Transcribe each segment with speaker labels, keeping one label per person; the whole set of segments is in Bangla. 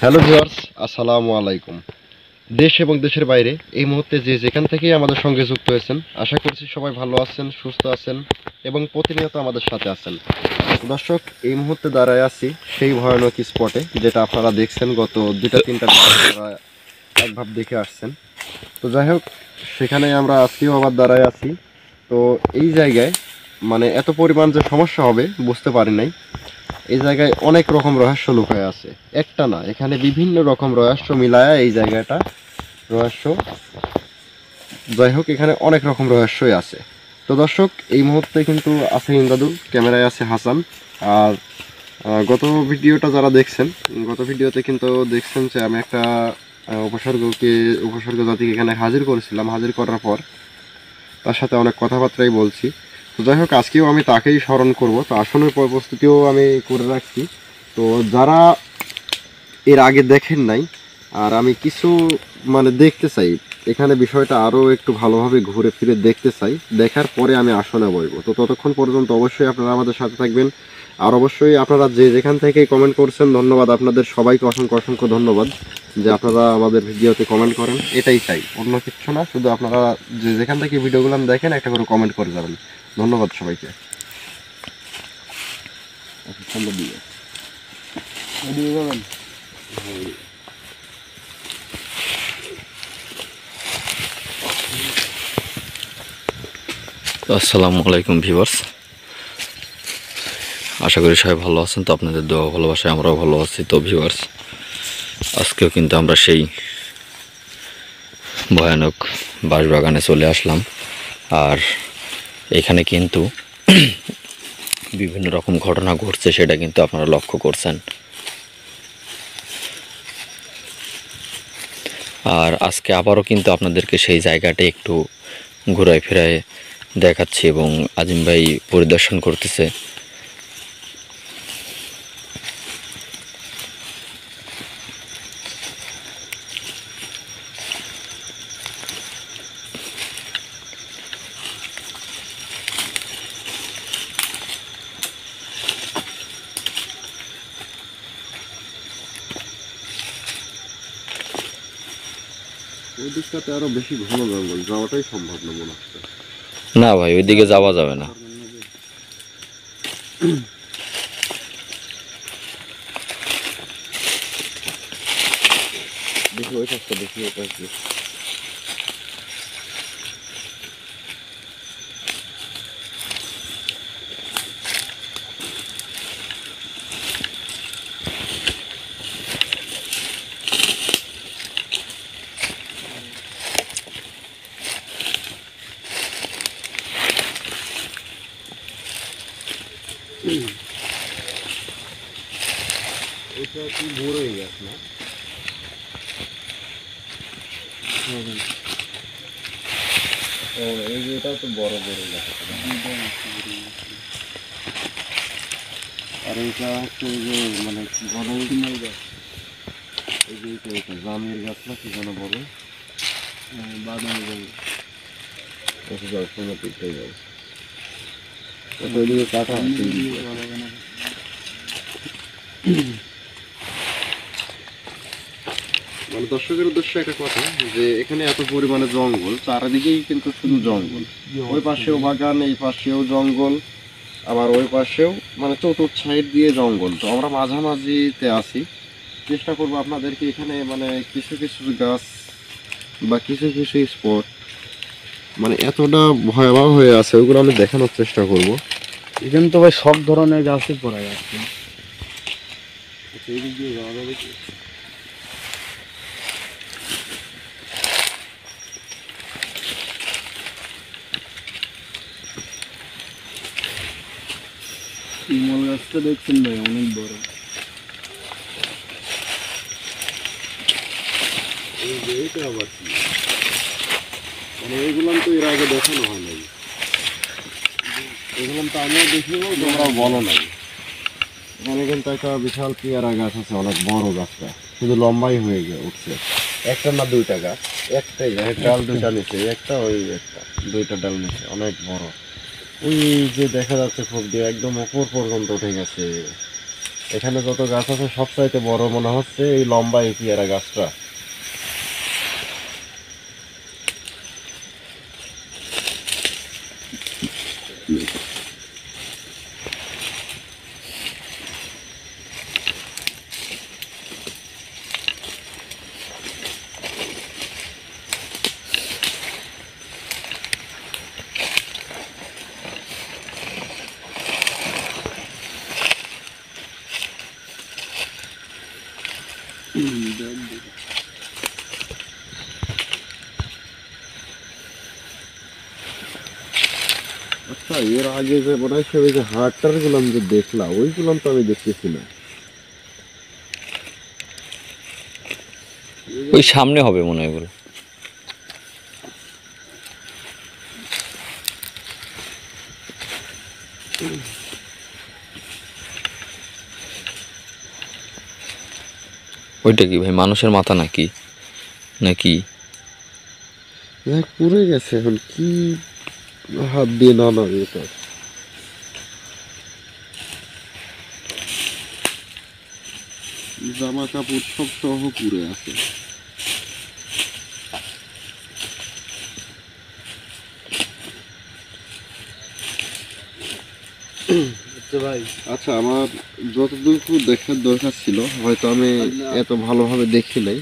Speaker 1: হ্যালো ভিউয়ার্স, আসসালামু আলাইকুম। দেশ এবং দেশের বাইরে এই মুহূর্তে যে যেখান থেকেই আমাদের সঙ্গে যুক্ত হয়েছেন, আশা করছি সবাই ভালো আছেন, সুস্থ আছেন এবং প্রতিনিয়ত আমাদের সাথে আছেন। দর্শক, এই মুহূর্তে দাঁড়ায় আছি সেই ভয়ানক স্পটে, যেটা আপনারা দেখছেন গত 2-3টা আপনারা একভাবে দেখে আসছেন। তো যাই হোক, সেখানে আমরা আজকেও আবার দাঁড়ায় আছি। তো এই জায়গায় মানে এত পরিমাণ যে সমস্যা হবে বুঝতে পারি নাই। এই জায়গায় অনেক রকম রহস্য লুকায় আছে, একটা না, এখানে বিভিন্ন রকম রহস্য মিলায়া এই জায়গাটা রহস্য। যাই হোক, এখানে অনেক রকম রহস্যই আছে। তো দর্শক, এই মুহূর্তে কিন্তু আছে ইমদাদুল, ক্যামেরায় আছে হাসান। আর গত ভিডিওটা যারা দেখছেন, গত ভিডিওতে কিন্তু দেখছেন যে আমি একটা উপসর্গ জাতিকে এখানে হাজির করেছিলাম। হাজির করার পর তার সাথে অনেক কথাবার্তাই বলছি। তো যাই হোক, আজকেও আমি তাকেই স্মরণ করব। তো আসনের প্রস্তুতিও আমি করে রাখছি। তো যারা এর আগে দেখেন নাই, আর আমি কিছু মানে দেখতে চাই, এখানে বিষয়টা আরও একটু ভালোভাবে ঘুরে ফিরে দেখতে চাই, দেখার পরে আমি আসনে বসবো। তো ততক্ষণ পর্যন্ত অবশ্যই আপনারা আমাদের সাথে থাকবেন। আর অবশ্যই আপনারা যে যেখান থেকে কমেন্ট করছেন, ধন্যবাদ আপনাদের সবাইকে, অসংখ্য অসংখ্য ধন্যবাদ যে আপনারা আমাদের ভিডিওতে কমেন্ট করেন। এটাই চাই, অন্য কিছু না, শুধু আপনারা যে যেখান থেকে ভিডিওগুলো দেখেন একটা করে কমেন্ট করে যাবেন। ধন্যবাদ সবাইকে।
Speaker 2: আসসালামু আলাইকুম ভিউয়ার্স, আশা করি সবাই ভালো আছেন। তো আপনাদের দোয়া ভালোবাসায় আমরাও ভালো আছি। তো ভিউয়ার্স, আজকেও কিন্তু আমরা সেই ভয়ানক বাঁশবাগানে চলে আসলাম। আর এখানে কিন্তু বিভিন্ন রকম ঘটনা ঘটছে, সেটা কিন্তু আপনারা লক্ষ্য করছেন। আর আজকে আবারও কিন্তু আপনাদেরকে সেই জায়গাটা একটু ঘুরায় ফেরায় দেখাচ্ছি এবং আজিম ভাই পরিদর্শন করতেছে।
Speaker 1: ওই দিকটাতে আরো বেশি ঘন জঙ্গল, যাওয়াটাই সম্ভব না মনে হচ্ছে।
Speaker 2: না ভাই, ওইদিকে যাওয়া যাবে না।
Speaker 1: দেখি ওই পাশটা, দেখি ওই পাশ দিয়ে। এটা কি বড় হয়ে গেছে না? ও, এই যে এটা তো বড় বড় গাছ। আর এটা হচ্ছে ওই যে মানে গণের গাছ, এই যে এটা জামের গাছ না কি যেন বলে, বাদামি বলে। আচ্ছা যাও, শোনো ঠিকঠাক যাও। আচ্ছা, ওইদিকে কাটা আছে ওইদিকে। মানে দর্শকের উদ্দেশ্যে একটা কথা, যে এখানে এত পরিমাণে জঙ্গল, চারিদিকেই কিন্তু শুধু জঙ্গল। ওই পাশেও বাগান, এই পাশেও জঙ্গল, আবার ওই পাশেও, মানে চতুর্থ সাইড দিয়ে জঙ্গল। তো আমরা মাঝামাঝিতে আছি। চেষ্টা করবো আপনাদেরকে এখানে মানে কিছু কিছু গাছ বা কিছু কিছু স্পট মানে এতটা ভয়াবহ হয়ে আছে, ওগুলো আমি দেখানোর চেষ্টা করব।
Speaker 3: এখানে তো ভাই সব ধরনের গাছই পড়া যাচ্ছে।
Speaker 1: সেই দিক দিয়ে যাওয়া যাবে কি?
Speaker 3: ইমল গাছটা দেখছেন ভাই, অনেক বড়।
Speaker 1: এই যে এইটা আবার কি? মানে এইগুলো তো এর আগে দেখানো হয় নাই, এগুলো তো আমিও দেখিও, তোমরাও বলো নাই। এখানে কিন্তু একটা বিশাল পেয়ারা গাছ আছে, অনেক বড় গাছটা, শুধু লম্বাই হয়ে উঠছে। একটা না দুইটা গাছ, একটাই ডাল দুইটা নিচে, একটা ওই একটা, দুইটা ডাল নিচে, অনেক বড়। ওই যে দেখা যাচ্ছে খুব দিয়ে একদম উপর পর্যন্ত উঠে গেছে। এখানে যত গাছ আছে সবচাইতে বড় মনে হচ্ছে এই লম্বা এই পেয়ারা গাছটা। আচ্ছা, এর আগে যে মনে হয় ওই যে হাটটার গুলাম যে দেখলাম, ওইগুলাম তো আমি দেখতেছি না।
Speaker 2: ওই সামনে হবে মনে হয় এগুলো। ওইটা কি ভাই মানুষের মাথা নাকি নাকি?
Speaker 1: দেখ পুড়ে গেছে, এখন কি হাত দিয়ে না না এটা। জামা কাপড় সব সহ পুড়ে আছে।
Speaker 3: ভাই
Speaker 1: আচ্ছা, আমার যতটুকু দেখার দরকার ছিল হয়তো আমি এত ভালোভাবে দেখি নাই।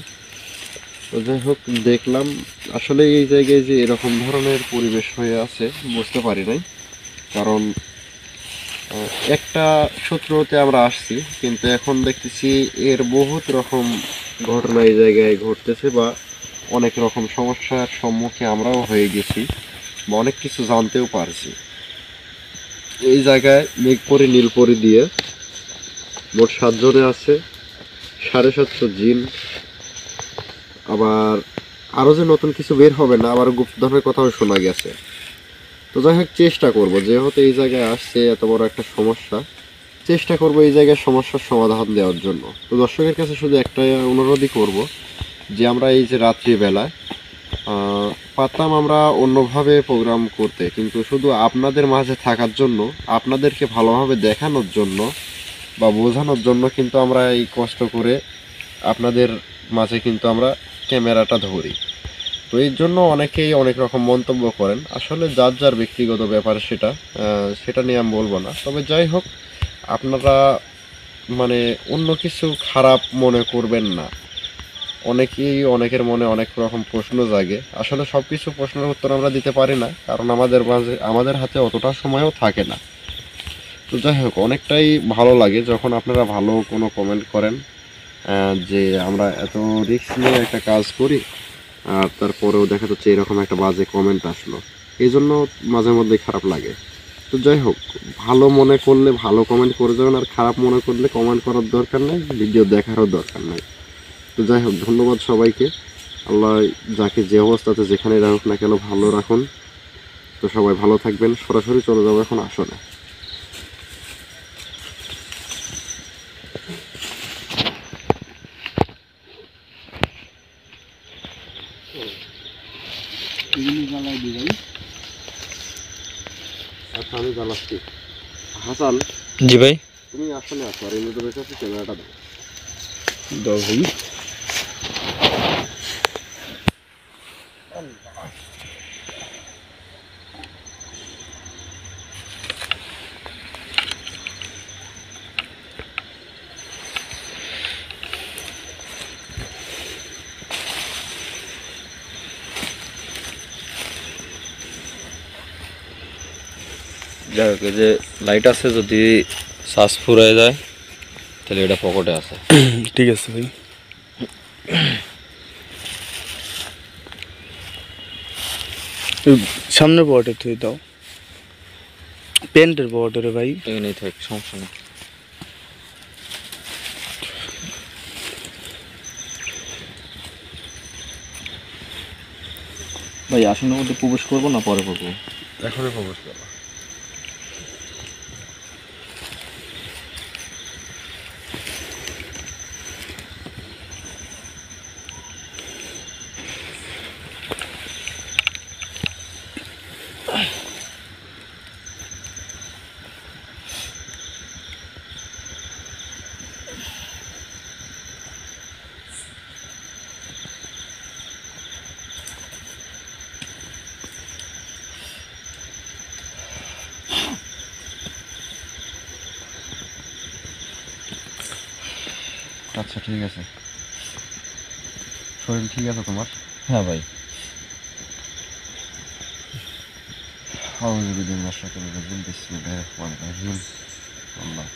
Speaker 1: তো যাই হোক, দেখলাম আসলে এই জায়গায় যে এরকম ধরনের পরিবেশ হয়ে আছে বুঝতে পারি নাই। কারণ একটা সূত্রতে আমরা আসছি, কিন্তু এখন দেখতেছি এর বহুত রকম ঘটনা এই জায়গায় ঘটতেছে, বা অনেক রকম সমস্যার সম্মুখীন আমরাও হয়ে গেছি, বা অনেক কিছু জানতেও পারছি। এই জায়গায় মেঘপরি নীলপরি দিয়ে মোট 7 জনে আছে, 750 জিন, আবার আরও যে নতুন কিছু বের হবে না, আবার গুপ্তধনের কথাও শোনা গেছে। তো যাই হোক, চেষ্টা করবো, যেহেতু এই জায়গায় আসছে এত বড় একটা সমস্যা, চেষ্টা করবো এই জায়গায় সমস্যার সমাধান দেওয়ার জন্য। তো দর্শকের কাছে শুধু একটা অনুরোধই করব, যে আমরা এই যে রাত্রিবেলায় পারতাম আমরা অন্যভাবে প্রোগ্রাম করতে, কিন্তু শুধু আপনাদের মাঝে থাকার জন্য, আপনাদেরকে ভালোভাবে দেখানোর জন্য বা বোঝানোর জন্য কিন্তু আমরা এই কষ্ট করে আপনাদের মাঝে কিন্তু আমরা ক্যামেরাটা ধরি। তো এই জন্য অনেকেই অনেক রকম মন্তব্য করেন, আসলে যার যার ব্যক্তিগত ব্যাপার, সেটা নিয়ে আমি বলবো না। তবে যাই হোক, আপনারা মানে অন্য কিছু খারাপ মনে করবেন না। অনেকেই অনেকের মনে অনেক রকম প্রশ্ন জাগে, আসলে সব কিছু প্রশ্নের উত্তর আমরা দিতে পারি না, কারণ আমাদের হাতে অতটা সময়ও থাকে না। তো যাই হোক, অনেকটাই ভালো লাগে যখন আপনারা ভালো কোনো কমেন্ট করেন, যে আমরা এত রিস্ক নিয়ে একটা কাজ করি আর তারপরেও দেখা যাচ্ছে এরকম একটা বাজে কমেন্ট আসলো, এই জন্য মাঝে মধ্যে খারাপ লাগে। তো যাই হোক, ভালো মনে করলে ভালো কমেন্ট করে যাবেন, আর খারাপ মনে করলে কমেন্ট করার দরকার নেই, ভিডিও দেখারও দরকার নেই। তো যাই হোক, ধন্যবাদ সবাইকে। আল্লাহ যাকে যে অবস্থাতে যেখানে রাখুক না কেন ভালো রাখুন। তো সবাই ভালো থাকবেন। সরাসরি চলে যাবো এখন আসলে। আচ্ছা, আমি জ্বালাচ্ছি। হাসান,
Speaker 2: জি ভাই।
Speaker 1: তুমি আসলে আসো, আর এমনি তোর কাছে ক্যামেরাটা দাও।
Speaker 3: দাও ভাই।
Speaker 2: যাই হোক, এই যে লাইট আছে, যদি শ্বাস ফুরায় যায় তাহলে এটা পকেটে আছে।
Speaker 3: ঠিক আছে ভাই। সামনে বর্ডার তুই দাও, প্যান্টের বর্ডারে ভাই।
Speaker 2: এখানেই থাক, সমস্যা নেই। ভাই আসনের মধ্যে প্রবেশ করবো না পরে করবো?
Speaker 1: এখনই প্রবেশ করো। আচ্ছা ঠিক আছে, শরীর ঠিক আছে তোমার?
Speaker 2: হ্যাঁ ভাই।
Speaker 1: আউযু বিল্লাহি শাইতানির রাজিম, বিসমিল্লাহির রহমানির রহিম। আল্লাহ।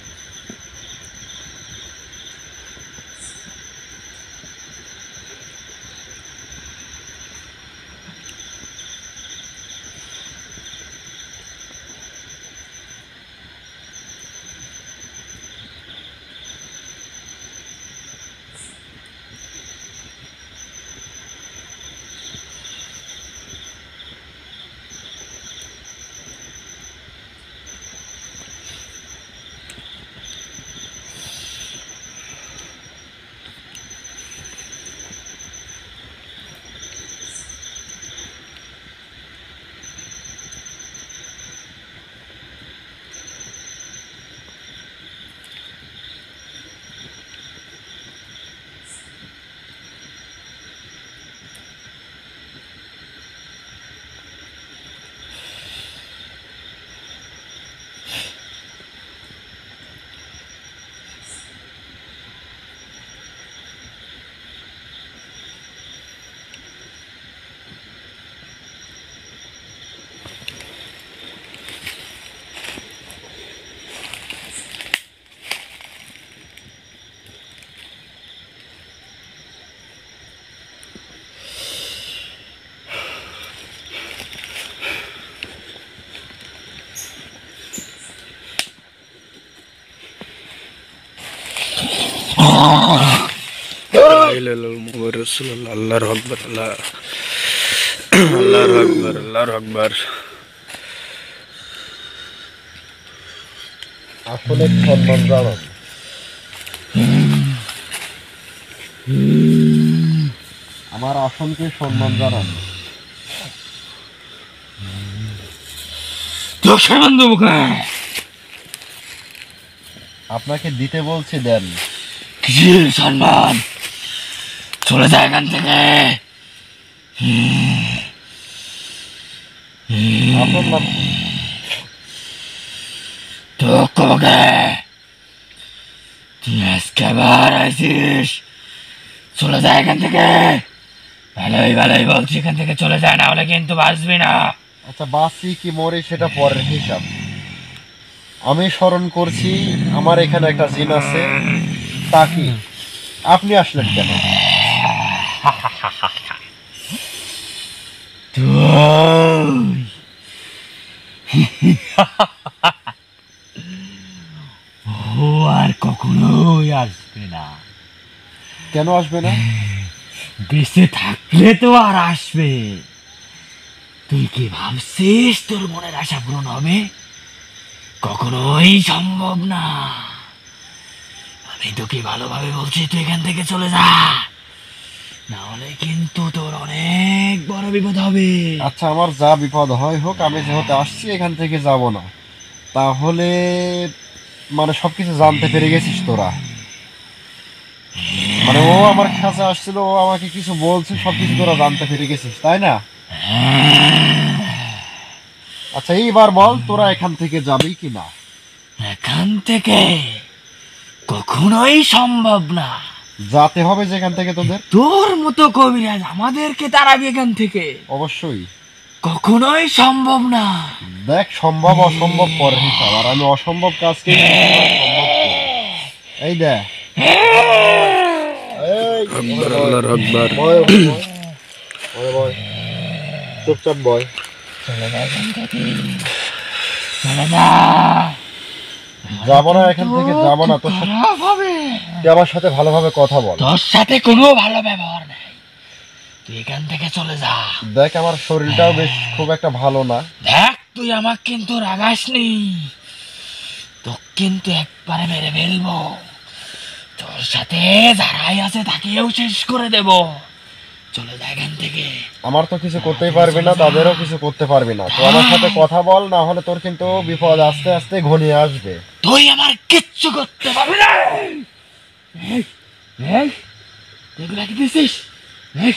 Speaker 3: আল্লাহর আকবার, আল্লাহর আকবার, আল্লাহর আকবার।
Speaker 1: আসলে সম্মান জানান। আমার আসনকে সম্মান জানান। আপনাকে দিতে বলছি, দেন।
Speaker 2: কিসের সম্মান? চলে যায় এখান থেকে।
Speaker 1: আপনার নাম
Speaker 2: তোকে তুই আজকে আবার আসিস? চলে যায় এখান থেকে। ভালোই ভালোই বলছি, এখান থেকে চলে যায়, না হলে কিন্তু বাঁচবি না।
Speaker 1: আচ্ছা, বাঁচি কি মরি সেটা পরের হিসাব। আমি স্মরণ করছি আমার এখানে একটা জিন আছে। তা কি আপনি আসলেন কেন?
Speaker 2: ও আর কখনোই আসবে না।
Speaker 1: কেন আসবে না?
Speaker 2: বেঁচে থাকলে তো আর আসবে। তুই কি ভাবছিস তোর মনের আশা পূরণ হবে? কখনোই সম্ভব না। আমি তোকে ভালোভাবে বলছি, তুই এখান থেকে চলে যা, না হলে কিন্তু তোর অনেক বড় বিপদ হবে।
Speaker 1: আচ্ছা, আমার যা বিপদ হয় হোক, আমি যেহেতু আসছি এখান থেকে যাব না। তাহলে মানে সবকিছু জানতে পেরে গেছিস তোরা? মানে ও আমার কাছে আসছিল, ও আমাকে কিছু বলছে, সবকিছু তোরা জানতে পেরে গেছিস, তাই না? আচ্ছা, এইবার বল তোরা এখান থেকে যাবি কি না?
Speaker 2: এখান থেকে কখনোই সম্ভব না।
Speaker 1: যাতে হবে যেখান থেকে তোদের।
Speaker 2: তোর মতো কবিরাজ আমাদেরকে তাড়াবি এখান থেকে?
Speaker 1: অবশ্যই।
Speaker 2: কখনোই সম্ভব না।
Speaker 1: দেখ, সম্ভব অসম্ভব পরের হিসাব, আর আমি অসম্ভব কাজকে সম্ভব করি। এই দেখ,
Speaker 3: আল্লাহর আকবার।
Speaker 1: চুপচাপ বয়।
Speaker 2: চলে যা এখান থেকে, চলে যা।
Speaker 1: যাবো না এখান থেকে, যাবো না। তোর সাথে
Speaker 2: খারাপ হবে।
Speaker 1: তুই আমার সাথে ভালোভাবে কথা বল।
Speaker 2: তোর সাথে কোনো ভালো ব্যবহার নেই, তুই এখান থেকে চলে যা।
Speaker 1: দেখ, আমার শরীরটাও বেশ খুব একটা ভালো না।
Speaker 2: দেখ, তুই আমাকে কিন্তু রাগাসনি, তোকে কিন্তু একবারে মেরে ফেলবো। তোর সাথে যারাই আছে তাকেও শেষ করে দেব। চলে যা এখান থেকে।
Speaker 1: আমার তো কিছু করতেই পারবি না, তাদেরও কিছু করতে পারবি না। তো আমার সাথে কথা বল, না হলে তোর কিন্তু বিপদ আস্তে আস্তে ঘনিয়ে আসবে।
Speaker 2: তুই আমার কিচ্ছু করতে পারবি না। এগুলা কি দিছিস? দেখ,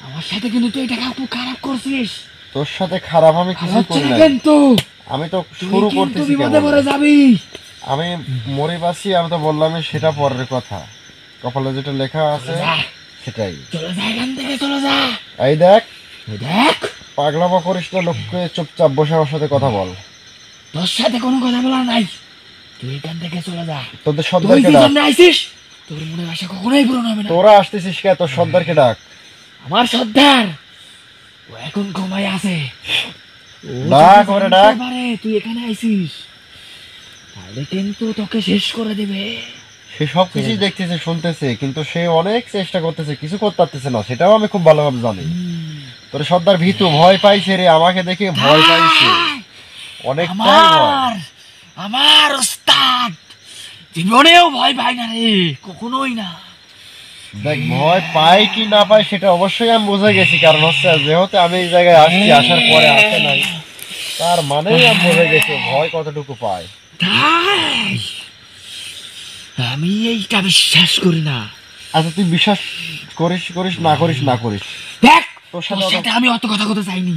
Speaker 2: আমার সাথে কিন্তু তুই এটা খারাপ করছিস।
Speaker 1: তোর সাথে খারাপ আমি কিছু করি না।
Speaker 2: কিন্তু
Speaker 1: আমি তো শুরু করতেছি
Speaker 2: বিপদে পড়ে
Speaker 1: কেবল।
Speaker 2: যাবি।
Speaker 1: আমি মরে বাঁচি, আমি তো বললামই, সেটা পরের কথা। কপালে যেটা লেখা আছে
Speaker 2: যা,
Speaker 1: সেটাই।
Speaker 2: চলে যা এখান থেকে, চলে যা।
Speaker 1: এই দেখ,
Speaker 2: এই দেখ,
Speaker 1: পাগলামো করিস না, লোককে চুপচাপ বসে আমার সাথে কথা বল।
Speaker 2: তোর সাথে কোনো কথা বলার নাই, তুই এখান থেকে চলে যা।
Speaker 1: তোদের
Speaker 2: তুই
Speaker 1: সর্দারকে
Speaker 2: যে
Speaker 1: ডাক।
Speaker 2: জন্য আইছিস, তোর মনের আশা কখনোই পূরণ হবে না।
Speaker 1: তোরা আসতেছিস কে? তোর সর্দারকে ডাক।
Speaker 2: আমার সর্দার ও এখন ঘুমায় আছে। ও
Speaker 1: ডাক,
Speaker 2: যদি
Speaker 1: ওরে
Speaker 2: জানতে
Speaker 1: ডাক।
Speaker 2: পারে তুই এখানে আইছিস, তাহলে কিন্তু তোকে শেষ করে দেবে।
Speaker 1: সে সব কিছুই দেখতেছে, শুনতেছে, কিন্তু সে অনেক চেষ্টা করতেছে, কিছু করতে পারতেছে না, সেটাও আমি খুব ভালোভাবে জানি। তোর সর্দার ভীতু, ভয় পাইছে রে, আমাকে দেখে ভয় পাইছে অনেকটাই ভয়।
Speaker 2: আমার আমার ওস্তাদ জীবনেও ভয় পায় না রে, কখনোই না।
Speaker 1: দেখ, ভয় পাই কি না পাই সেটা অবশ্যই আমি বুঝে গেছি, কারণ হচ্ছে যেহেতু আমি এই জায়গায় আসছি, আসার পরে আসে নাই, তার মানেই আমি বুঝে গেছি ভয় কতটুকু পায়।
Speaker 2: তাই আমি এইটা বিশ্বাস করি না।
Speaker 1: আচ্ছা, তুই বিশ্বাস করিস করিস না করিস না করিস,
Speaker 2: দেখ,
Speaker 1: তোর
Speaker 2: তোর সাথে আমি অত কথা কথা চাইনি।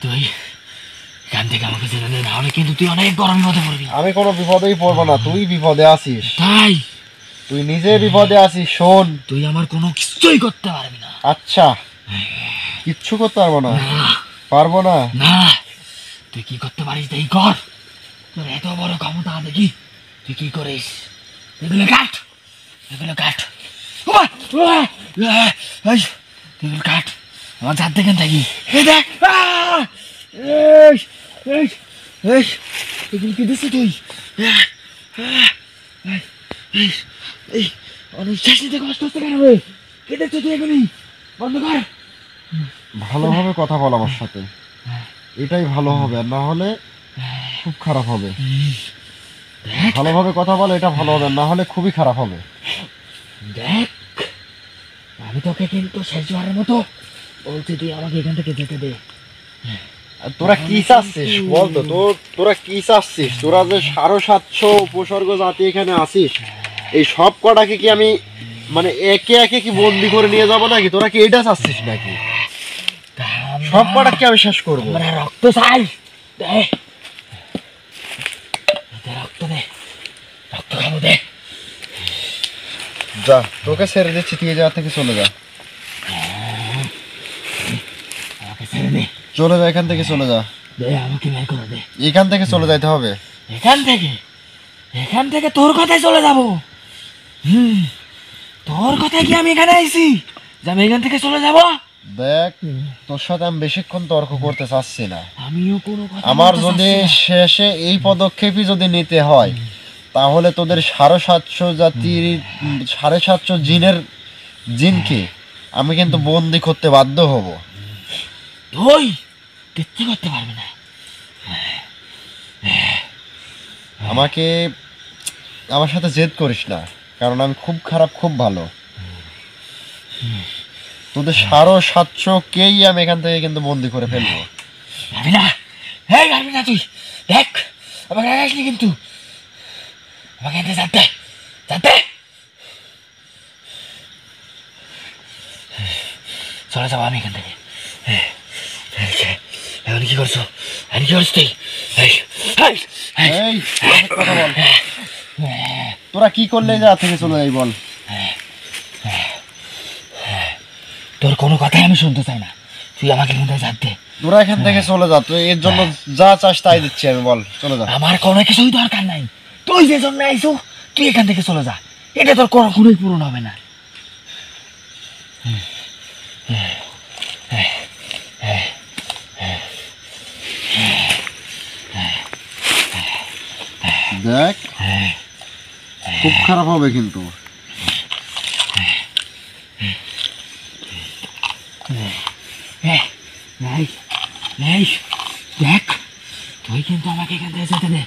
Speaker 2: তুই এখান থেকে আমাকে জেনে নে, না হলে কিন্তু তুই অনেক বড় বিপদে পড়বি।
Speaker 1: আমি কোনো বিপদেই পড়বো না, তুই বিপদে আছিস,
Speaker 2: তাই
Speaker 1: তুই নিজে বিপদে আছিস। শোন,
Speaker 2: তুই আমার কোনো কিছুই করতে পারবি না।
Speaker 1: আচ্ছা, কিচ্ছু করতে পারবো না?
Speaker 2: না,
Speaker 1: পারবো না?
Speaker 2: না, তুই কি করতে পারিস তাই কর। তোর এত বড় ক্ষমতা দেখি, তুই কি করিস? এগুলো কাট, এগুলো কাট। ওমা, ওমা, এই, এগুলো কাট, আমার জাত দেখেন থাকি। এই দেখ, এই, এই, এই, এগুলো কি দিচ্ছিস তুই? এই, এই, অনিশ্বাস নিতে কষ্ট হচ্ছে কেন রে? কে দেখছো তুই? এগুলি বন্ধ কর।
Speaker 1: ভালোভাবে কথা বল আমার সাথে, এটাই ভালো হবে, আর না হলে খুব খারাপ হবে।
Speaker 2: দেখ,
Speaker 1: ভালোভাবে কথা বল, এটা ভালো হবে, না হলে খুবই খারাপ হবে।
Speaker 2: দেখ, আমি তোকে কিন্তু শেষবারের মতো বলছি, তুই আমাকে এখান থেকে যেতে দে।
Speaker 1: আর তোরা কি চাচ্ছিস বল তো? তোরা কি চাচ্ছিস? তোরা যে 750 উপসর্গ জাতি এখানে আসিস, এই সব কটাকে কি আমি মানে একে একে কি বন্দি করে নিয়ে যাবো নাকি? তোরা কি এটা চাচ্ছিস নাকি? সব কটাকে আমি শেষ করবো।
Speaker 2: আমরা রক্ত চাই, দে, দে রক্ত, দে রক্ত খাবো, দে।
Speaker 1: যা, তোকে ছেড়ে দিচ্ছি, তুই এই জায়গা থেকে চলে যা,
Speaker 2: আমাকে ছেড়ে দে,
Speaker 1: চলে যা, এখান থেকে চলে যা,
Speaker 2: দে আমাকে বের করে দে
Speaker 1: এখান থেকে চলে যাইতে হবে।
Speaker 2: এখান থেকে। এখান থেকে তোর কথায় চলে যাবো? তোর কথায় কি আমি এখানে আইছি যে আমি এখান থেকে চলে যাব?
Speaker 1: দেখ, তোর সাথে আমি বেশিক্ষণ তর্ক করতে চাচ্ছি না।
Speaker 2: আমিও কোনো কথা
Speaker 1: আমার
Speaker 2: বলতে
Speaker 1: যদি
Speaker 2: চাচ্ছি না।
Speaker 1: শেষে এই পদক্ষেপই যদি নিতে হয়, তাহলে তোদের 750 জাতির 750 জিনকে আমি কিন্তু বন্দি করতে বাধ্য হব।
Speaker 2: তুই কিচ্ছু করতে পারবি না।
Speaker 1: আমাকে আমার সাথে জেদ করিস না, কারণ আমি খুব খারাপ, খুব ভালো। তোদের 750-কেই আমি এখান থেকে কিন্তু বন্দি করে ফেলবো।
Speaker 2: পারবি না, হ্যাঁ পারবি না তুই। দেখ, আমাকে রাগাসনি কিন্তু, আমাকে এতে যাতে যাতে চলে যাবো আমি এখান থেকে। এখন কি করছো? এখন কি করছিস তুই? এই, এই, এই,
Speaker 1: এই, কথা বল, তোরা কি করলে যা থেকে চলে যাই বল।
Speaker 2: তোর কোনো কথাই আমি শুনতে চাই না, তুই আমাকে এখান থেকে যাতে।
Speaker 1: তোরা এখান থেকে চলে যা, তুই এর জন্য যা চাস তাই দিচ্ছি আমি, বল চলে যা।
Speaker 2: আমার কোনো কিছুই দরকার নাই, তুই যে জন্য আইসো তুই এখান থেকে চলে যা, এটা তোর কখনোই পূরণ হবে না।
Speaker 1: দেখ, খুব খারাপ হবে কিন্তু।
Speaker 2: দেখ, তুই কিন্তু আমাকে এখান থেকে যেতে দে,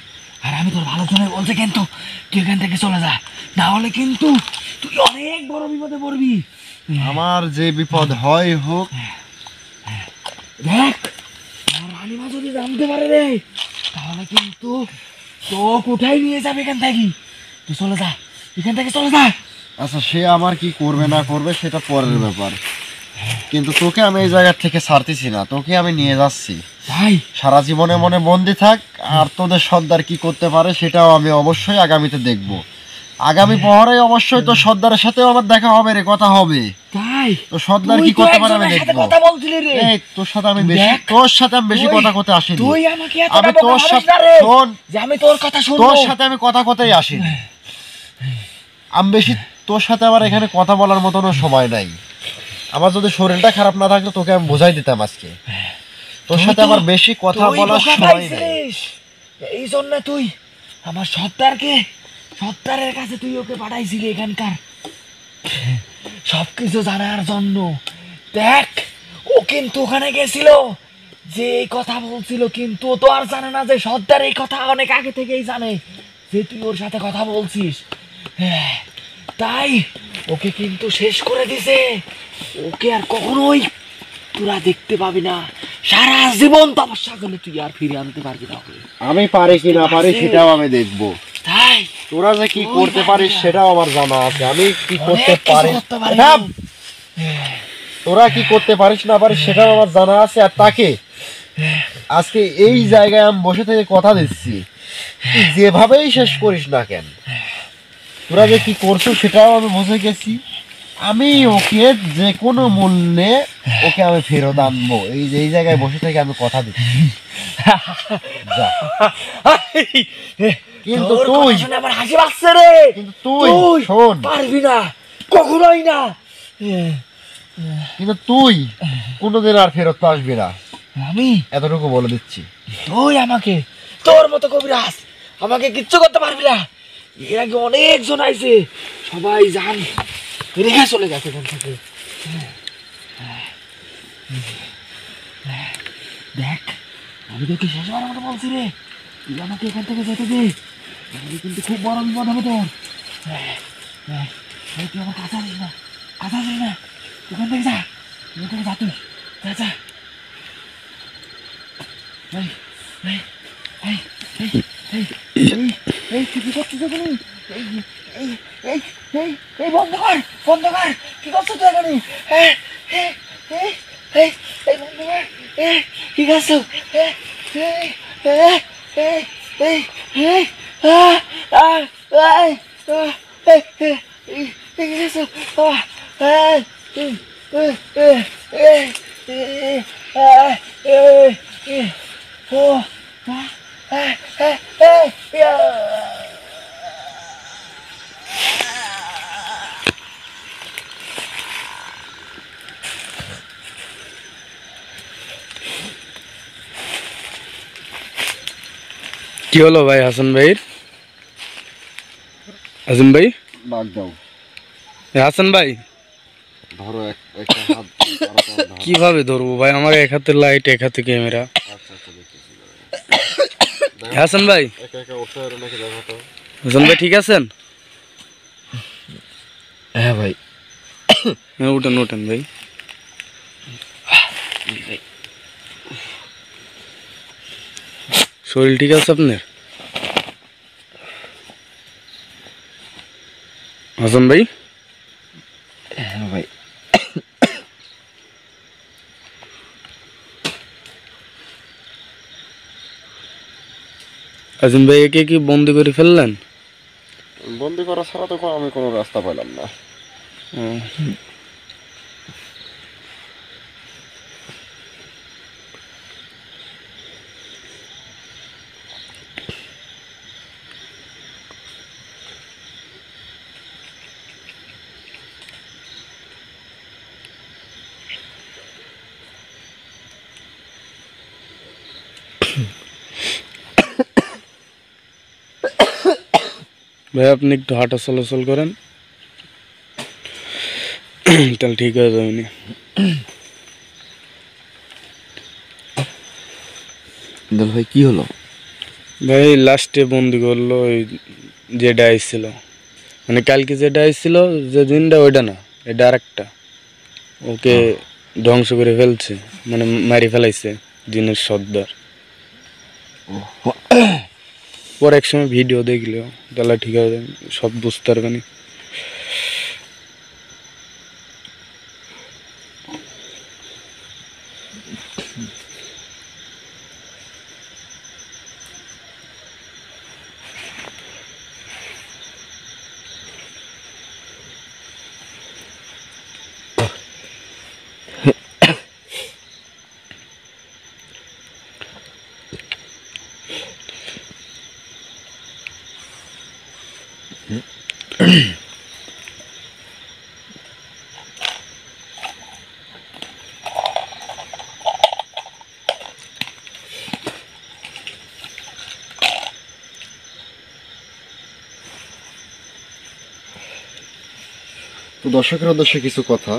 Speaker 2: আর আমি তোর ভালো জন্য বলছি কিন্তু তুই এখান থেকে চলে যা, না হলে কিন্তু তুই অনেক বড় বিপদে পড়বি।
Speaker 1: আমার যে বিপদ হয় হোক।
Speaker 2: দেখ, আমার রানীমা যদি জানতে পারে রে, তাহলে কিন্তু তোকে উঠাই নিয়ে যাবে এখান থেকে। তুই চলে যা, এখান থেকে চলে যা।
Speaker 1: আচ্ছা, সে আমার কি করবে না করবে সেটা পরের ব্যাপার। কিন্তু তোকে আমি এই জায়গা থেকে ছাড়তেছি না, তোকে আমি নিয়ে যাচ্ছি।
Speaker 2: তাই
Speaker 1: সারা জীবনে মনে বন্দি থাক, আর তোদের সর্দার কি করতে পারে সেটাও আমি অবশ্যই আগামীতে দেখব। আগামী প্রহরে অবশ্যই তোর সর্দারের সাথেও আমার দেখা হবে রে, কথা হবে।
Speaker 2: তাই
Speaker 1: তো সর্দার
Speaker 2: তুই
Speaker 1: কি
Speaker 2: তো
Speaker 1: করতে পারে আমি
Speaker 2: একজনের সাথে
Speaker 1: দেখবো।
Speaker 2: কথা বলছিলি রে।
Speaker 1: এই তোর সাথে আমি বেশি
Speaker 2: দেখ,
Speaker 1: তোর সাথে আমি বেশি
Speaker 2: তুই-
Speaker 1: কথা করতে আসিনি।
Speaker 2: তুই আমাকে এতটা
Speaker 1: আমি
Speaker 2: বোকা
Speaker 1: তোর
Speaker 2: ভাবিস
Speaker 1: সাথে
Speaker 2: না রে,
Speaker 1: শোন,
Speaker 2: যে আমি তোর কথা শুনবো।
Speaker 1: তোর সাথে আমি কথা কথাই আসিনি। আমি বেশি তোর সাথে আমার এখানে কথা বলার মতনও সময় নাই। আমার যদি শরীরটা খারাপ না থাকতো তোকে আমি বোঝাই দিতাম আজকে। তোর
Speaker 2: তুই
Speaker 1: সাথে
Speaker 2: তো-
Speaker 1: আমার বেশি কথা
Speaker 2: তুই
Speaker 1: বলার
Speaker 2: বোকা
Speaker 1: সময় নেই।
Speaker 2: পাইছিস। এই জন্য তুই আমার সত্তারের কাছে তুই ওকে পাঠাইছিলি এখানকার সবকিছু জানার জন্য। দেখ, ও কিন্তু ওখানে গেছিল, যে এই কথা বলছিল, কিন্তু ও তো আর জানে না যে সর্দার এই কথা অনেক আগে থেকেই জানে যে তুই ওর সাথে কথা বলছিস। হ্যাঁ, তাই ওকে কিন্তু শেষ করে দিছে। ওকে আর কখনোই তোরা দেখতে পাবি না। সারা জীবন তপস্যা করলে তুই আর ফিরে আনতে পারবি না ওকে।
Speaker 1: আমি পারি কি না পারি সেটাও আমি দেখবো।
Speaker 2: তাই
Speaker 1: তোরা যে কি
Speaker 2: তুই
Speaker 1: করতে
Speaker 2: পারবি
Speaker 1: পারিস
Speaker 2: না।
Speaker 1: সেটাও আমার জানা আছে। আমি কি করতে
Speaker 2: অনেক কিছু
Speaker 1: পারি,
Speaker 2: করতে পারি।
Speaker 1: থাম। তোরা কি করতে পারিস না পারিস সেটাও আমার জানা আছে। আর তাকে আজকে এই জায়গায় আমি বসে থেকে কথা দিচ্ছি, তুই যেভাবেই শেষ করিস না কেন, তোরা যে কি করছো সেটাও আমি বুঝে গেছি। আমি ওকে যে কোনো মূল্যে ওকে আমি ফেরত আনবো। এই যে এই জায়গায় বসে থেকে আমি কথা দিচ্ছি। যা। কিন্তু
Speaker 2: তোর
Speaker 1: তুই
Speaker 2: কথা শুনে আমার হাসি পাচ্ছে রে।
Speaker 1: কিন্তু তুই শোন,
Speaker 2: পারবি না, কখনোই না।
Speaker 1: কিন্তু তুই কোনোদিন আর ফেরত আসবি না,
Speaker 2: আমি
Speaker 1: এতটুকু বলে দিচ্ছি।
Speaker 2: তুই আমাকে, তোর মতো কবিরাজ আমাকে কিচ্ছু করতে পারবি না। এর আগে অনেকজন আইছে, সবাই জান রেখে চলে গেছে এখান থেকে। দেখ, আমি তোকে শেষবার মতো বলছি রে, তুই আমাকে এখান থেকে যেতে দে, তাহলে কিন্তু খুব বড় বিপদ হবে তোর। তুই আমার কাছে আসিস না, কাছে আসিস না, এখান থেকে যা, এখান থেকে যা, তুই যা যা। এই, এই, এই, এই, এই, এই, এই, তুই কি করছিস এখানে? এই, এই, এই, এই, এই, বন্ধ কর, বন্ধ কর, কি করছিস তুই এখানে? এই, এই, এই, এই, এই, বন্ধ কর, এই, কি করছো? এই, এই, এই, এই, এই, এই, আহ, আহ, এই, আহ, এই, এই, এই, এই, কি করছো? আহ, এই, এই, এই, এই, এই, এই, আহ, এই, এই, ও, আহ, এই, এই, এই, আহ।
Speaker 3: কি হলো ভাই হাসান ভাইয়ের? হাসান ভাই,
Speaker 1: ডাক দাও,
Speaker 3: হাসান ভাই
Speaker 1: ধরো একটা হাত ধরো।
Speaker 3: কিভাবে ধরবো ভাই? আমার এক হাতে লাইট, এক হাতে ক্যামেরা।
Speaker 1: আচ্ছা আচ্ছা, দেখতেছি।
Speaker 3: হাসান ভাই,
Speaker 1: একা একা উঠতে পারো নাকি দেখো তো।
Speaker 3: হাসান ভাই ঠিক আছেন?
Speaker 2: হ্যাঁ ভাই,
Speaker 3: হ্যাঁ, উঠেন উঠেন ভাই। শরীর ঠিক আছে আপনার? হাসান ভাই,
Speaker 2: হ্যাঁ ভাই,
Speaker 3: হাসান ভাই একে কি বন্দি করে ফেললেন?
Speaker 1: বন্দি করা ছাড়া তো আমি কোনো রাস্তা পেলাম না।
Speaker 3: ও, ভাই আপনি একটু হাঁটা চলাচল করেন, তাহলে ঠিক হয়ে যাবে নি।
Speaker 2: দুল ভাই কি হলো?
Speaker 3: ভাই লাস্টে বন্দি করলো ওই যে ডাইস ছিল, মানে কালকে যে ডাইস ছিল, যে দিনটা ওইটা না, এটা আরেকটা। ওকে ধ্বংস করে ফেলছে, মানে মারি ফেলাইছে দিনের সর্দার। পর এক সময় ভিডিও দেখলে তাহলে ঠিক আছে, সব বুঝতে পারবেনি।
Speaker 1: তো দর্শকের উদ্দেশ্যে কিছু কথা।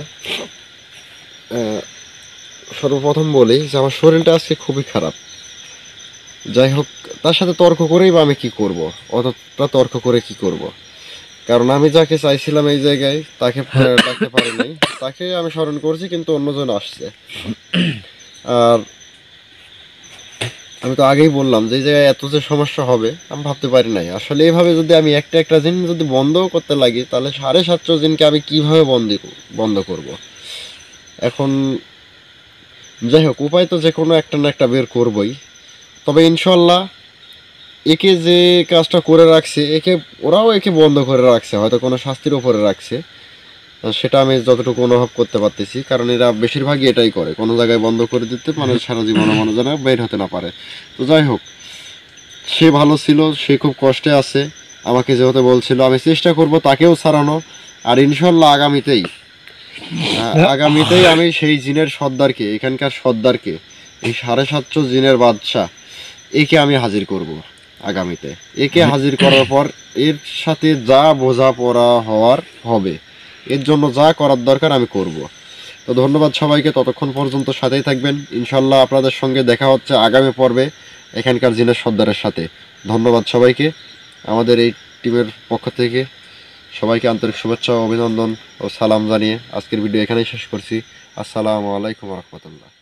Speaker 1: সর্বপ্রথম বলি যে আমার শরীরটা আজকে খুবই খারাপ। যাই হোক, তার সাথে তর্ক করেই বা আমি কি করব, অতটা তর্ক করে কি করব? কারণ আমি যাকে চাইছিলাম এই জায়গায় তাকে ডাকতে পারি নাই, তাকে আমি স্মরণ করছি কিন্তু অন্যজন আসছে। আর আমি তো আগেই বললাম যে এই জায়গায় এত যে সমস্যা হবে আমি ভাবতে পারি নাই। আসলে এইভাবে যদি আমি একটা একটা জিন যদি বন্ধও করতে লাগি তাহলে 750 দিনকে আমি কিভাবে বন্ধ করব? এখন যাই হোক, উপায় তো যে কোনো একটা না একটা বের করবই। তবে ইনশাল্লাহ একে যে কাজটা করে রাখছে, ওরাও একে বন্ধ করে রাখছে, হয়তো কোনো শাস্তির উপরে রাখছে। সেটা আমি যতটুকু অনুভব করতে পারতেছি, কারণ এরা বেশিরভাগই এটাই করে, কোনো জায়গায় বন্ধ করে দিতে মানুষ সারা জীবনে মানুষ যেন বের হতে না পারে। তো যাই হোক, সে ভালো ছিল, সে খুব কষ্টে আছে, আমাকে যেহেতু বলছিল আমি চেষ্টা করব তাকেও ছাড়ানো। আর ইনশাল্লাহ আগামীতেই আমি সেই জিনের সর্দারকে, এখানকার সর্দারকে, এই 750 জিনের বাদশা, একে আমি হাজির করব আগামীতে। একে হাজির করার পর এর সাথে যা বোঝাপড়া হওয়ার হবে, এর জন্য যা করার দরকার আমি করব। তো ধন্যবাদ সবাইকে, ততক্ষণ পর্যন্ত সাথেই থাকবেন। ইনশাল্লাহ আপনাদের সঙ্গে দেখা হচ্ছে আগামী পর্বে এখানকার জিনের সর্দারের সাথে। ধন্যবাদ সবাইকে। আমাদের এই টিমের পক্ষ থেকে সবাইকে আন্তরিক শুভেচ্ছা, অভিনন্দন ও সালাম জানিয়ে আজকের ভিডিও এখানেই শেষ করছি। আসসালামু আলাইকুম রহমতুল্লাহ।